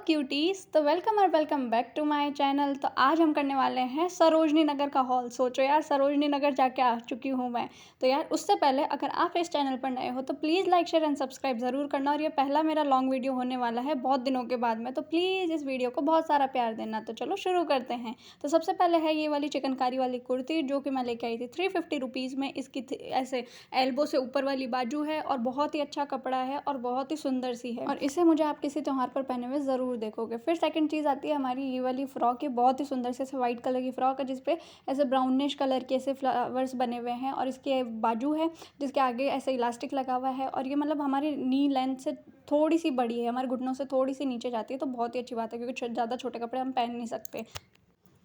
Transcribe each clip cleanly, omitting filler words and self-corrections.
Cuties, तो welcome और welcome back to my channel. तो आज हम करने वाले हैं सरोजनी नगर का हॉल। सोचो यार, सरोजनी नगर जाके आ चुकी हूँ मैं। तो यार उससे पहले अगर आप इस चैनल पर नए हो तो please like share and subscribe ज़रूर करना। और ये पहला मेरा लॉन्ग वीडियो होने वाला है बहुत दिनों के बाद में, तो प्लीज़ इस वीडियो को बहुत सारा प्यार देना। तो चलो शुरू करते हैं। तो सबसे पहले है ये वाली चिकनकारी वाली कुर्ती, जो कि मैं लेके आई थी 350 रुपीज़ में। इसकी ऐसे एल्बो से ऊपर वाली बाजू है और बहुत ही अच्छा कपड़ा है और बहुत ही सुंदर सी है, और इसे मुझे आप किसी त्यौहार पर पहने हुए ज़रूर देखोगे। फिर सेकंड चीज़ आती है हमारी ये वाली फ्रॉक। ये बहुत ही सुंदर से ऐसे वाइट कलर की फ्रॉक है, जिसपे ऐसे ब्राउनिश कलर के ऐसे फ्लावर्स बने हुए हैं, और इसके बाजू है जिसके आगे ऐसे इलास्टिक लगा हुआ है। और ये मतलब हमारी नी लेंथ से थोड़ी सी बड़ी है, हमारे घुटनों से थोड़ी सी नीचे जाती है, तो बहुत ही अच्छी बात है क्योंकि ज़्यादा छोटे कपड़े हम पहन नहीं सकते।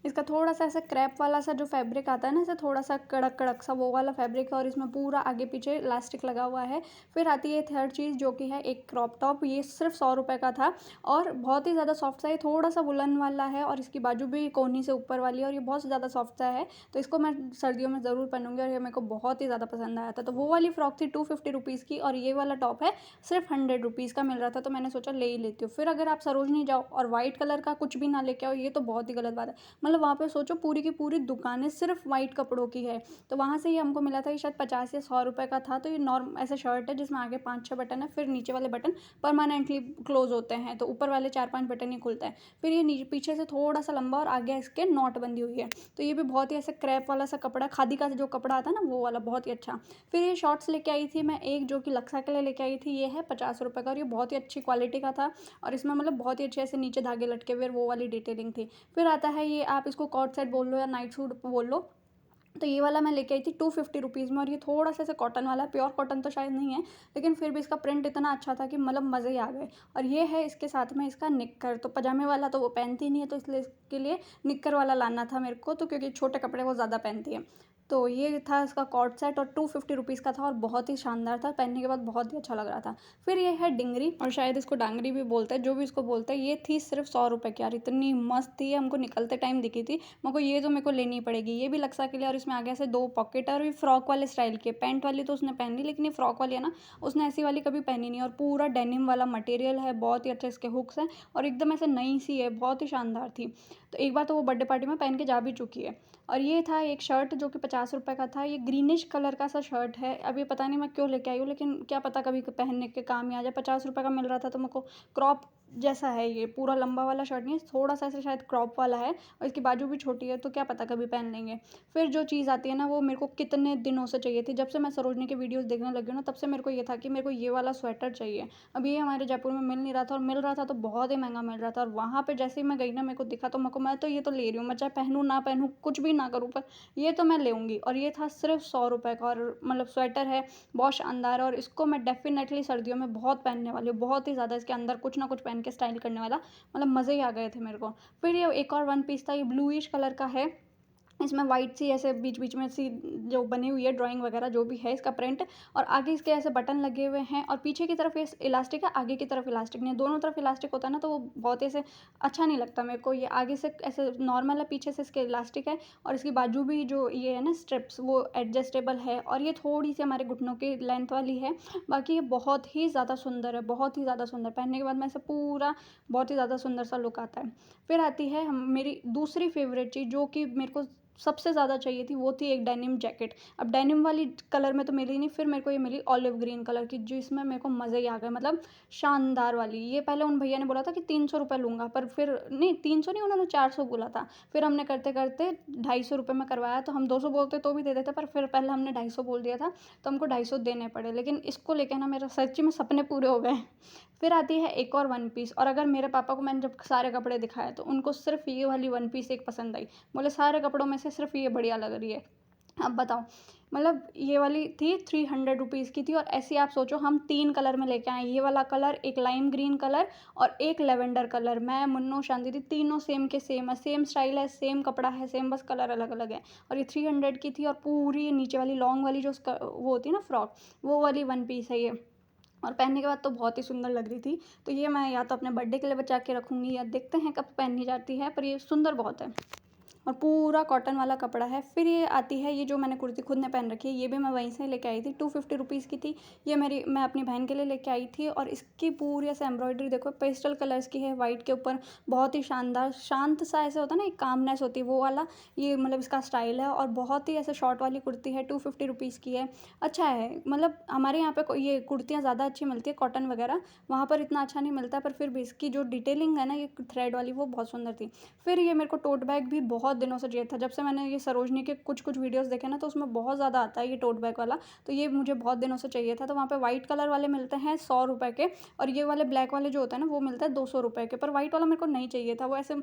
इसका थोड़ा सा ऐसा क्रैप वाला सा जो फैब्रिक आता है ना, ऐसे थोड़ा सा कड़क कड़क सा, वो वाला फैब्रिक है, और इसमें पूरा आगे पीछे इलास्टिक लगा हुआ है। फिर आती है थर्ड चीज़, जो कि है एक क्रॉप टॉप। ये सिर्फ 100 रुपये का था और बहुत ही ज़्यादा सॉफ्ट सा है, थोड़ा सा वुलन वाला है, और इसकी बाजू भी कोहनी से ऊपर वाली है, और ये बहुत ज़्यादा सॉफ्ट सा है। तो इसको मैं सर्दियों में ज़रूर पहनूंगी, और ये मेरे को बहुत ही ज़्यादा पसंद आया था। तो वो वाली फ्रॉक थी 250 रुपीज़ की, और ये वाला टॉप है सिर्फ 100 रुपीज़ का मिल रहा था, तो मैंने सोचा ले ही लेती हूँ। फिर अगर आप सरोजनी जाओ और वाइट कलर का कुछ भी ना लेके आओ, ये तो बहुत ही गलत बात है। मतलब वहाँ पे सोचो पूरी की पूरी दुकानें सिर्फ वाइट कपड़ों की है। तो वहाँ से ये हमको मिला था, ये शायद 50 या 100 रुपये का था। तो ये नॉर्म ऐसा शर्ट है जिसमें आगे 5-6 बटन है, फिर नीचे वाले बटन परमानेंटली क्लोज होते हैं, तो ऊपर वाले 4-5 बटन ही खुलता है। फिर ये नीचे पीछे से थोड़ा सा लंबा और आगे इसके नॉट बंदी हुई है। तो ये भी बहुत ही ऐसा क्रैप वाला सा कपड़ा, खादी का जो कपड़ा आता है ना, वो वाला बहुत ही अच्छा। फिर ये शॉर्ट्स लेके आई थी मैं एक, जो कि लक्सा के लिए लेके आई थी। ये है 50 रुपये का, और ये बहुत ही अच्छी क्वालिटी का था, और इसमें मतलब बहुत ही अच्छे ऐसे नीचे धागे लटके हुए, वो वाली डिटेलिंग थी। फिर आता है ये, आप इसको कॉट सेट बोल लो या नाइट सूट बोल लो। तो ये वाला मैं लेके आई थी 250 रुपीज़ में, और ये थोड़ा सा ऐसे कॉटन वाला है, प्योर कॉटन तो शायद नहीं है, लेकिन फिर भी इसका प्रिंट इतना अच्छा था कि मतलब मज़े ही आ गए। और ये है इसके साथ में इसका निक्कर। तो पजामे वाला तो वो पहनती नहीं है, तो इसलिए इसके लिए निक्कर वाला लाना था मेरे को, तो क्योंकि छोटे कपड़े वो ज़्यादा पहनती है। तो ये था इसका कॉर्ड सेट, और 250 रुपीज़ का था, और बहुत ही शानदार था, पहनने के बाद बहुत ही अच्छा लग रहा था। फिर ये है डिंगरी, और शायद इसको डांगरी भी बोलते हैं, जो भी इसको बोलते हैं। ये थी सिर्फ 100 रुपये की, यार इतनी मस्त थी, हमको निकलते टाइम दिखी थी। मेरे को ये तो मेरे को लेनी पड़ेगी। ये भी लक्सा के लिए, और इसमें आगे से 2 पॉकेट है, और ये फ्रॉक वाले स्टाइल की है। पैंट वाली तो उसने पहन ली, लेकिन ये फ्रॉक वाली है ना, उसने ऐसी वाली कभी पहनी नहीं। और पूरा डेनिम वाला मटेरियल है, बहुत ही अच्छे इसके हुक्स हैं, और एकदम ऐसे नई सी है, बहुत ही शानदार थी। तो एक बार तो वो बर्थडे पार्टी में पहन के जा भी चुकी है। और ये था एक शर्ट, जो कि 50 रुपये का था। ये ग्रीनिश कलर का सा शर्ट है। अब ये पता नहीं मैं क्यों लेके आई हूँ, लेकिन क्या पता कभी पहनने के काम ही आ जाए। 50 रुपये का मिल रहा था, तो मेरे को क्रॉप जैसा है, ये पूरा लंबा वाला शर्ट नहीं है, थोड़ा सा ऐसे शायद क्रॉप वाला है, और इसकी बाजू भी छोटी है, तो क्या पता कभी पहन लेंगे। फिर जो चीज़ आती है ना, वो मेरे को कितने दिनों से चाहिए थी। जब से मैं सरोजनी के वीडियोस देखने लगी हूँ ना, तब से मेरे को ये था कि मेरे को ये वाला स्वेटर चाहिए। अब ये हमारे जयपुर में मिल नहीं रहा था, और मिल रहा था तो बहुत ही महंगा मिल रहा था। और वहाँ पे जैसे ही मैं गई ना, मेरे को दिखा, तो मैं तो ये तो ले रही हूँ, मैं चाहे पहनूँ ना पहनूँ, कुछ भी ना करूँ, पर ये तो मैं लेऊँगी। और ये था सिर्फ 100 रुपये का, और मतलब स्वेटर है, बहुत शानदार है, और इसको मैं डेफिनेटली सर्दियों में बहुत पहनने वाली हूँ, बहुत ही ज़्यादा। इसके अंदर कुछ ना कुछ पहन के स्टाइल करने वाला, मतलब मज़े ही आ गए थे मेरे को। फिर ये एक और वन पीस था, ये ब्लूइश कलर का है। इसमें वाइट सी ऐसे बीच बीच में सी जो बनी हुई है ड्राइंग वगैरह, जो भी है इसका प्रिंट, और आगे इसके ऐसे बटन लगे हुए हैं, और पीछे की तरफ ये इलास्टिक है, आगे की तरफ इलास्टिक नहीं है। दोनों तरफ इलास्टिक होता है ना, तो वो बहुत ऐसे अच्छा नहीं लगता मेरे को। ये आगे से ऐसे नॉर्मल है, पीछे से इसके इलास्टिक है, और इसकी बाजू भी जो ये है ना स्ट्रिप्स, वो एडजस्टेबल है, और ये थोड़ी सी हमारे घुटनों की लेंथ वाली है। बाकी ये बहुत ही ज़्यादा सुंदर है, बहुत ही ज़्यादा सुंदर। पहनने के बाद में ऐसे पूरा बहुत ही ज़्यादा सुंदर सा लुक आता है। फिर आती है हम मेरी दूसरी फेवरेट चीज़, जो कि मेरे को सबसे ज़्यादा चाहिए थी, वो थी एक डेनिम जैकेट। अब डेनिम वाली कलर में तो मिली नहीं, फिर मेरे को ये मिली ऑलिव ग्रीन कलर की, जिसमें मेरे को मज़े ही आ गए, मतलब शानदार वाली। ये पहले उन भैया ने बोला था कि 300 रुपये लूँगा, पर फिर नहीं, 300 नहीं, उन्होंने 400 बोला था। फिर हमने करते करते 250 रुपये में करवाया। तो हम 200 बोलते तो भी दे देते, पर फिर पहले हमने 250 बोल दिया था, तो हमको 250 देने पड़े। लेकिन इसको लेके ना मेरा सच्ची में सपने पूरे हो गए। फिर आती है एक और वन पीस, और अगर मेरे पापा को मैंने जब सारे कपड़े दिखाए, तो उनको सिर्फ ये वाली वन पीस एक पसंद आई। बोले सारे कपड़ों में से सिर्फ ये बढ़िया लग रही है। अब बताओ, मतलब ये वाली थी 300 रुपीज़ की थी, और ऐसे आप सोचो हम 3 कलर में लेके आए। ये वाला कलर, एक लाइम ग्रीन कलर, और एक लेवेंडर कलर। मैं, मुन्नू, शांति थी, तीनों सेम के सेम है, सेम स्टाइल है, सेम कपड़ा है, सेम बस कलर अलग अलग है। और ये 300 की थी, और पूरी नीचे वाली लॉन्ग वाली जो वो होती है ना फ्रॉक, वो वाली वन पीस है ये। और पहनने के बाद तो बहुत ही सुंदर लग रही थी। तो ये मैं या तो अपने बर्थडे के लिए बचा के रखूँगी, या देखते हैं कब पहननी जाती है, पर ये सुंदर बहुत है। और पूरा कॉटन वाला कपड़ा है। फिर ये आती है, ये जो मैंने कुर्ती खुद ने पहन रखी है, ये भी मैं वहीं से लेके आई थी, 250 रुपीज़ की थी। ये मैं अपनी बहन के लिए लेके आई थी। और इसकी पूरी ऐसे एम्ब्रॉयडरी देखो, पेस्टल कलर्स की है, वाइट के ऊपर, बहुत ही शानदार शांत सा ऐसे होता है ना, एक कामनेस होती है वो वाला, ये मतलब इसका स्टाइल है। और बहुत ही ऐसे शॉर्ट वाली कुर्ती है, 250 रुपीज़ की है। अच्छा है, मतलब हमारे यहाँ पे ये कुर्तियाँ ज़्यादा अच्छी मिलती है कॉटन वगैरह, वहाँ पर इतना अच्छा नहीं मिलता, पर फिर भी इसकी जो डिटेलिंग है ना, ये थ्रेड वाली, वो बहुत सुंदर थी। फिर ये मेरे को टोट बैग भी बहुत दिनों से चाहिए था, जब से मैंने ये सरोजनी के कुछ कुछ वीडियोस देखे ना, तो उसमें बहुत ज़्यादा आता है ये टोट बैग वाला। तो ये मुझे बहुत दिनों से चाहिए था। तो वहाँ पे वाइट कलर वाले मिलते हैं 100 रुपये के, और ये वाले ब्लैक वाले जो होते हैं ना, वो मिलता है 200 रुपये के। पर वाइट वाला मेरे को नहीं चाहिए था, वो ऐसे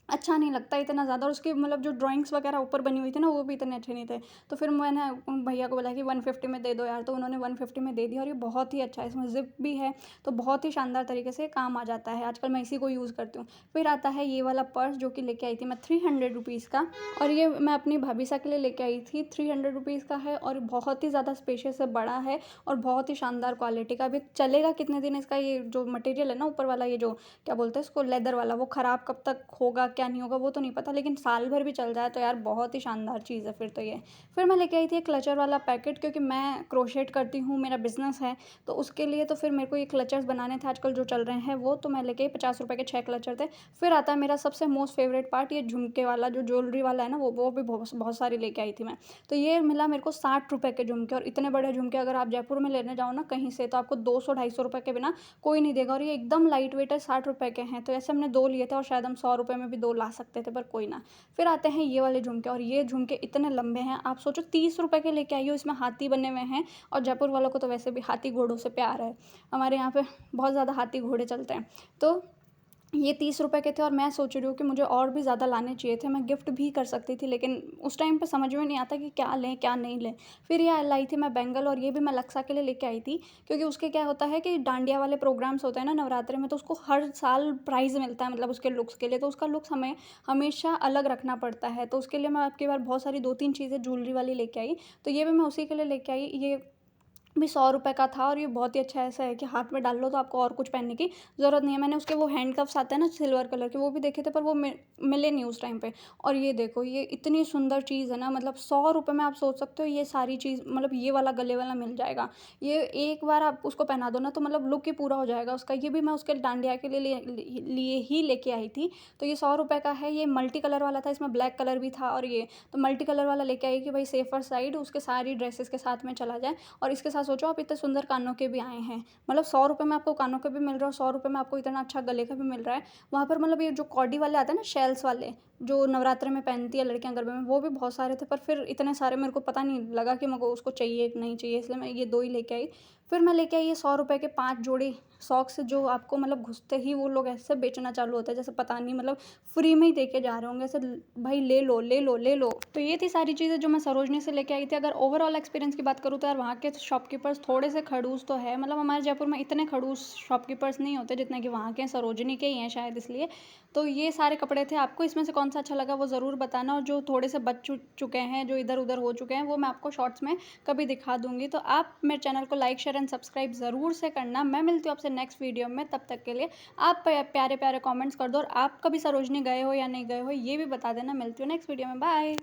अच्छा नहीं लगता इतना ज़्यादा, और उसकी मतलब जो ड्राइंग्स वगैरह ऊपर बनी हुई थी ना, वो भी इतने अच्छे नहीं थे। तो फिर मैंने उन भैया को बोला कि 150 में दे दो यार, तो उन्होंने 150 में दे दिया। और ये बहुत ही अच्छा है, इसमें ज़िप भी है, तो बहुत ही शानदार तरीके से काम आ जाता है। आजकल मैं इसी को यूज़ करती हूँ। फिर आता है ये वाला पर्स, जो कि लेके आई थी मैं 300 रुपीज़ का, और ये मैं अपनी भाभी सा के लिए लेके आई थी। 300 रुपीज़ का है, और बहुत ही ज़्यादा स्पेशियस है, बड़ा है, और बहुत ही शानदार क्वालिटी का। अभी चलेगा कितने दिन इसका, ये जो मटेरियल है ना ऊपर वाला, ये जो क्या बोलते हैं इसको, लेदर वाला, वो ख़राब कब तक होगा क्या नहीं होगा वो तो नहीं पता, लेकिन साल भर भी चल जाए तो यार बहुत ही शानदार चीज़ है फिर तो ये। फिर मैं लेके आई थी एक क्लचर वाला पैकेट, क्योंकि मैं क्रोशेट करती हूँ, मेरा बिज़नेस है, तो उसके लिए तो फिर मेरे को ये क्लचर्स बनाने थे आजकल जो चल रहे हैं वो, तो मैं लेके आई, 50 रुपये के 6 क्लचर थे। फिर आता है मेरा सबसे मोस्ट फेवरेट पार्ट, ये झुमके वाला जो ज्वेलरी वाला है ना, वो भी बहुत बहुत सारी लेके आई थी मैं। तो ये मिला मेरे को 60 रुपये के झुमके, और इतने बड़े झुमके अगर आप जयपुर में लेने जाओ ना कहीं से, तो आपको 200-250 रुपये के बिना कोई नहीं देगा। और ये एकदम लाइट वेट है, 60 रुपये के हैं। तो ऐसे हमने 2 लिए थे, और शायद हम 100 रुपये में भी 2 ला सकते थे, पर कोई ना। फिर आते हैं ये वाले झुमके, और ये झुमके इतने लंबे हैं, आप सोचो 30 रुपये के लेके आई हो, इसमें हाथी बने हुए हैं। और जयपुर वालों को तो वैसे भी हाथी घोड़ों से प्यार है, हमारे यहाँ पे बहुत ज़्यादा हाथी घोड़े चलते हैं। तो ये 30 रुपये के थे, और मैं सोच रही हूँ कि मुझे और भी ज़्यादा लाने चाहिए थे, मैं गिफ्ट भी कर सकती थी, लेकिन उस टाइम पे समझ में नहीं आता कि क्या लें क्या नहीं लें। फिर ये लाई थी मैं बैंगल, और ये भी मैं लक्सा के लिए लेके आई थी, क्योंकि उसके क्या होता है कि डांडिया वाले प्रोग्राम्स होते हैं ना नवरात्रि में, तो उसको हर साल प्राइज़ मिलता है, मतलब उसके लुक्स के लिए, तो उसका लुक्स हमें हमेशा अलग रखना पड़ता है। तो उसके लिए मैं आपकी बार बहुत सारी 2-3 चीज़ें ज्वेलरी वाली लेके आई, तो ये भी मैं उसी के लिए लेके आई। ये भी 100 रुपये का था, और ये बहुत ही अच्छा ऐसा है कि हाथ में डाल लो तो आपको और कुछ पहनने की ज़रूरत नहीं है। मैंने उसके वो हैंडकफ्स आते हैं ना सिल्वर कलर के, वो भी देखे थे, पर वो मिले नहीं उस टाइम पे। और ये देखो, ये इतनी सुंदर चीज़ है ना, मतलब 100 रुपये में आप सोच सकते हो ये सारी चीज़, मतलब ये वाला गले वाला मिल जाएगा। ये एक बार आप उसको पहना दो ना, तो मतलब लुक ही पूरा हो जाएगा उसका। ये भी मैं उसके डांडिया के लिए ही लेके आई थी। तो ये 100 रुपये का है, ये मल्टी कलर वाला था, इसमें ब्लैक कलर भी था। और ये तो मल्टी कलर वाला लेके आई कि भाई सेफर साइड उसके सारी ड्रेसेस के साथ में चला जाए। और इसके साथ सोचो आप, इतने सुंदर कानों के भी आए हैं, मतलब 100 रुपये में आपको कानों के भी मिल रहा है, और 100 रुपये में आपको इतना अच्छा गले का भी मिल रहा है। वहाँ पर मतलब ये जो कॉडी वाले आते हैं ना, शेल्स वाले, जो नवरात्रि में पहनती है लड़कियां गरबे में, वो भी बहुत सारे थे। पर फिर इतने सारे मेरे को पता नहीं लगा कि मेरे को उसको चाहिए कि नहीं चाहिए, इसलिए मैं ये 2 ही लेके आई। फिर मैं लेके आई ये 100 रुपये के 5 जोड़ी सॉक्स, जो आपको मतलब घुसते ही वो लोग ऐसे बेचना चालू होता है, जैसे पता नहीं मतलब फ्री में ही दे के जा रहे होंगे ऐसे, भाई ले लो ले लो ले लो। तो ये थी सारी चीज़ें जो मैं सरोजनी से लेके आई थी। अगर ओवरऑल एक्सपीरियंस की बात करूँ तो यार वहाँ के शॉपकीपर्स थोड़े से खड़ूस तो है, मतलब हमारे जयपुर में इतने खड़ूस शॉपकीपर्स नहीं होते जितने कि वहाँ के हैं, सरोजनी के ही हैं शायद, इसलिए। तो ये सारे कपड़े थे, आपको इसमें से कौन सा अच्छा लगा वो ज़रूर बताना, और जो थोड़े से बच चुके हैं, जो इधर उधर हो चुके हैं, वो मैं आपको शॉर्ट्स में कभी दिखा दूंगी। तो आप मेरे चैनल को लाइक शेयर एंड सब्सक्राइब ज़रूर से करना। मैं मिलती हूँ आपसे नेक्स्ट वीडियो में, तब तक के लिए आप प्यारे प्यारे कमेंट्स कर दो, और आप कभी सरोजनी गए हो या नहीं गए हो ये भी बता देना। मिलती हूँ नेक्स्ट वीडियो में, बाय।